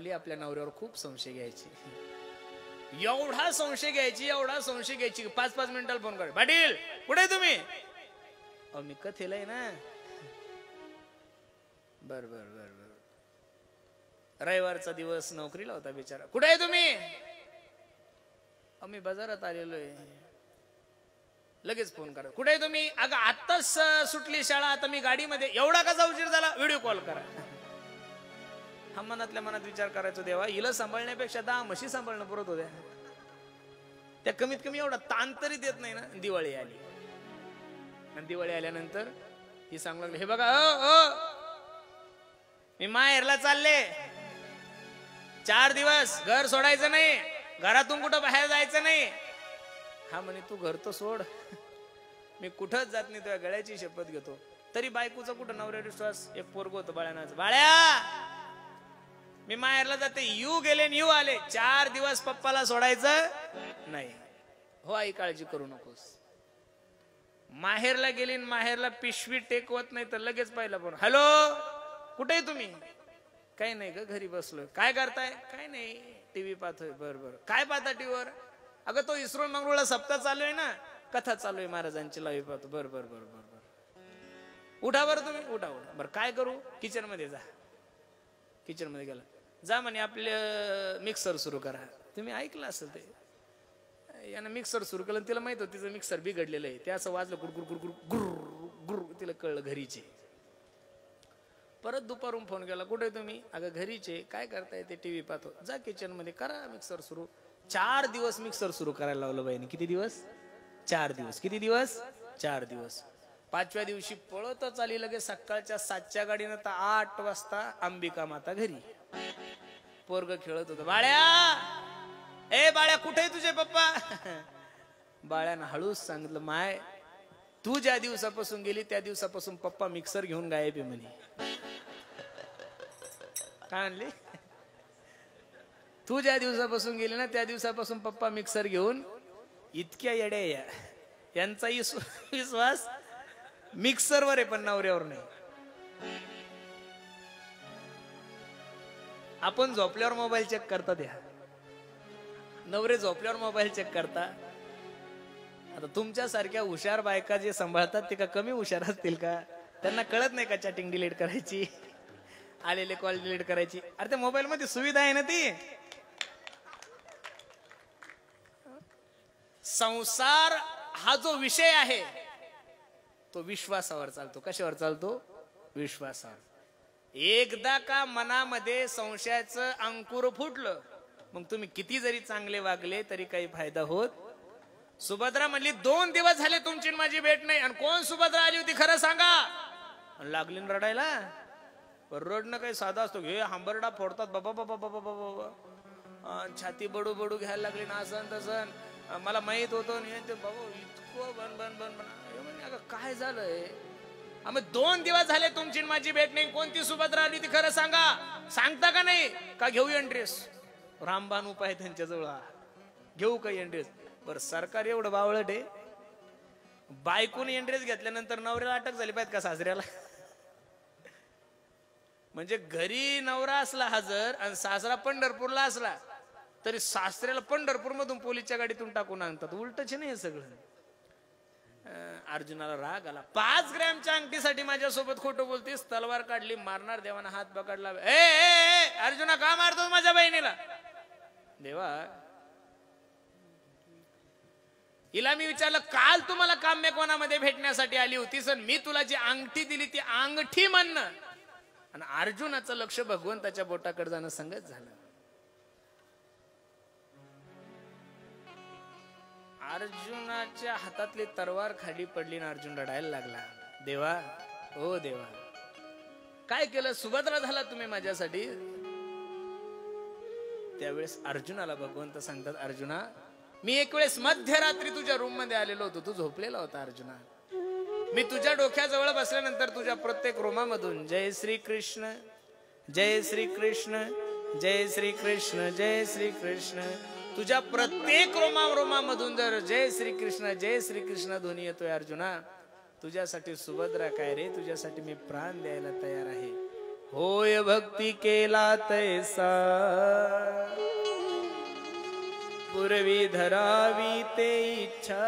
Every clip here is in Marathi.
माऊली आपल्या नवऱ्यावर खूप संशय घ्यायची, एवढा संशय घ्यायची 5-5 मिनिटाला फोन कर, पाटील कुठे तुम्ही? अहो मी कथेला आहे ना. बर बर बर बर. रविवारचा दिवस नोकरीला होता बिचारा. कुठे आहे तुम्ही? आम्ही बाजारात आलेलो आहे. लगेच फोन करा. कुठे आहे तुम्ही? अगं आत्ताच सुटली शाळा, आता मी गाडीमध्ये. एवढा कसा उशीर झाला? व्हिडिओ कॉल करा. हा मनातल्या मनात विचार करायचो, देवा हिला सांभाळण्यापेक्षा 10 म्हशी सांभाळणं पुरत होत्या. त्या कमीत कमी एवढा ताण तरी देत नाही ना. दिवाळी आली आणि दिवाळी आल्यानंतर ही सांगू लागली, हे बघा मी माहेरला चालले, 4 दिवस घर सोडायचं नाही, घरातून कुठं बाहेर जायचं नाही. हा म्हणे तू घर तो सोड, मी कुठंच जात नाही, तुझ्या गळ्याची शपथ घेतो. तरी बायकोचा कुठं नवऱ्यावर विश्वास. एक पोरग होतं बाळ्यानाच, बाळ्या मी माहेरला जाते, यू गेले यू आले, 4 दिवस पप्पाला सोडायचं नाही. हो आई काळजी करू नकोस. माहेरला गेली, माहेरला पिशवी टेकवत नाही तर लगेच पाहिलं पण, हॅलो कुठे आहे तुम्ही? काही नाही ग घरी बसलोय. काय करताय? काय नाही टीव्ही पाहतोय. बर बर. काय पाहता टीव्हीवर? अगं तो इसरो मंगळूळा सप्ताह चालू आहे ना, कथा चालू आहे महाराजांची, लाईव्ह पाहतो. बर बर बर बर बर. उठा बरं तुम्ही, उठा उठा. बरं काय करू? किचन मध्ये जा. किचन मध्ये गेला, जा म्हणे आपलं मिक्सर सुरू करा. तुम्ही ऐकलं असेल ते, यानं मिक्सर सुरू केलं, तिला माहित होतं तिचं मिक्सर बिघडलेलं आहे. ते असं वाजलं गुर गुर गुर गुर गुर गुर, तिला कळलं घरीचे. परत दुपारून फोन केला, कुठे तुम्ही? अगं घरीचे. काय करताय? ते टीव्ही पाहतो. जा किचन मध्ये करा मिक्सर सुरू. 4 दिवस मिक्सर सुरू करायला लावलं बाईने. किती दिवस? 4 दिवस. किती दिवस? 4 दिवस. 5व्या दिवशी पळतच आली लगेच सकाळच्या 7च्या गाडीनं, तर 8 वाजता अंबिका माता घरी. पोरग खेळत होतं. बाळ्या, ए बाळ्या कुठे तुझे पप्पा? बाळ्यानं हळूच सांगितलं, माय तू ज्या दिवसापासून गेली त्या दिवसापासून पप्पा मिक्सर घेऊन गायब आहे म्हणे. काय आणली? तू ज्या दिवसापासून गेली ना त्या दिवसापासून पप्पा मिक्सर घेऊन. इतक्या येड्या या, यांचा विश्वास मिक्सरवर आहे पण नवऱ्यावर नाही. आपण झोपल्यावर मोबाईल चेक करता, द्या नवरे झोपल्यावर मोबाईल चेक करता. आता तुमच्यासारख्या हुशार बायका जे सांभाळतात ते का कमी हुशार असतील का? त्यांना कळत नाही का चॅटिंग डिलीट करायची, आलेले कॉल डिलीट करायची? अरे त्या मोबाईल मध्ये सुविधा आहे ना ती. संसार हा जो विषय आहे तो विश्वासावर चालतो. कशावर चालतो? विश्वासावर. एकदा का मनामध्ये संशयाचं अंकुर फुटलं, मग तुम्ही किती जरी चांगले वागले तरी काही फायदा होत. सुभद्रा म्हणली 2 दिवस झाले तुमची माझी भेट नाही. आणि कोण सुभद्रा आली होती खरं सांगा? लागली रडायला. रडणं काही साधा असतो? हे हंबरडा फोडतात बाबा बाबा बाबा बाबा, छाती बडू बडू घ्यायला लागली ना, असं तसं. मला माहित होतं बाबा इतकं बन बन बन बन. अगं काय झालंय? आम्ही 2 दिवस झाले तुमची माझी भेट नाही. कोणती सुभद्रा आली ती खरं सांगा? सांगता का नाही? का घेऊ एंट्रेस? रामबाण उपाय त्यांच्याजवळ, घेऊ का एंट्रेस? बरं सरकार एवढं बावळट आहे, बायकोने एंट्रेस घेतल्यानंतर नवऱ्याला अटक झाली पाहिजे का सासऱ्याला? म्हणजे घरी नवरा असला हजर आणि सासरा पंढरपूरला असला तरी सासऱ्याला पंढरपूर मधून पोलीसच्या गाडीतून टाकून आणतात. उलटच नाही सगळं. अर्जुनाला राग आला. 5 ग्रॅमच्या अंगठीसाठी माझ्यासोबत खोटं बोलतीस? तलवार काढली, मारणार. देवाना हात पकडला. ए अर्जुना का मारतो माझ्या बहिणीला? देवा, हिला मी विचारलं, काल तुम्हाला काम्य कोणामध्ये भेटण्यासाठी आली होतीस आणि मी तुला जी अंगठी दिली ती अंगठी म्हणणं. आणि अर्जुनाचं लक्ष भगवंताच्या बोटाकडे जाणं संगत झालं. अर्जुनाच्या हातातली तलवार खाली पडली ना अर्जुन रडायला लागला. देवा, ओ देवा, काय केलं? सुभद्रा झाला तुम्ही माझ्यासाठी. त्यावेळेस अर्जुनाला भगवंत सांगतात, अर्जुना मी एक वेळेस मध्यरात्री तुझ्या रूम मध्ये आलेलो होतो, तू झोपलेला होता. अर्जुना, मी तुझ्या डोक्याजवळ बसल्यानंतर तुझ्या प्रत्येक रोमामधून जय श्री कृष्ण, जय श्री कृष्ण, जय श्री कृष्ण, जय श्री कृष्ण, तुझ्या प्रत्येक रोमामधून जर जय श्री कृष्ण ध्वनी येतोय. अर्जुना, तुझ्यासाठी सुभद्रा काय रे, तुझ्यासाठी मी प्राण द्यायला तयार आहे. होय भक्ती केला तैसा पूर्वी धरावी ते इच्छा.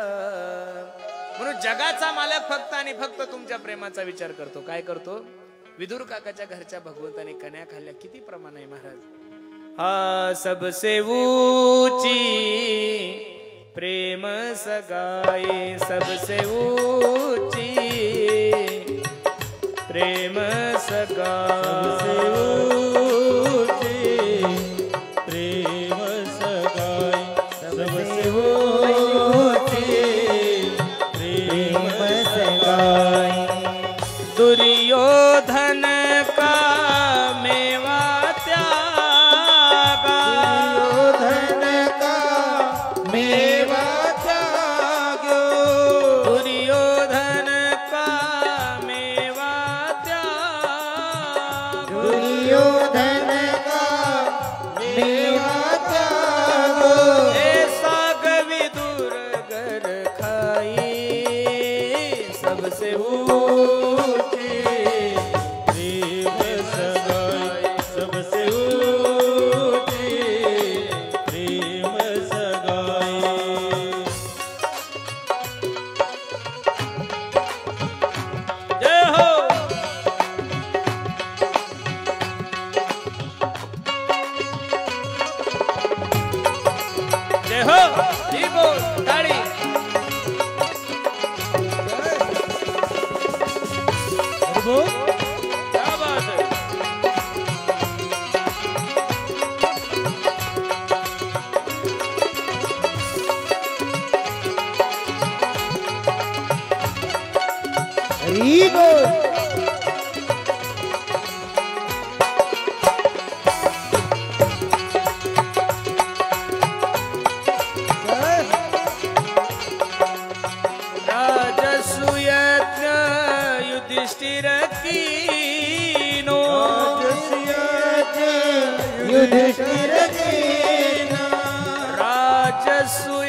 म्हणून जगाचा मालक फक्त आणि फक्त तुमच्या प्रेमाचा विचार करतो. काय करतो? विदुर काकाच्या घरच्या भगवंताने कन्या खाल्ल्या. किती प्रमाण आहे महाराज. हा सबसे ऊंची प्रेम सगाई, सबसे ऊंची प्रेम सगाई, प्रेम सगाई, सबसे ऊंची प्रेम सगाई. दुर्योधन का मेवा त्यागा, दुर्योधन का मेवा त्याग्यो, दुर्योधन का मेवा त्यागा, दुर्योधन का मेवा त्याग्यो. ऐसा विदुर घर खाई, सबसे ऊंची प्रेम सगाई, सबसे ऊंची प्रेम सगाई. जय हो. जय हो. जी बोल. ताड़ी. क्या बात है. हरी बोल. राजसूयज्ञ युधिष्ठिर कीनो, युधिष्ठिर कीनो, राजसूय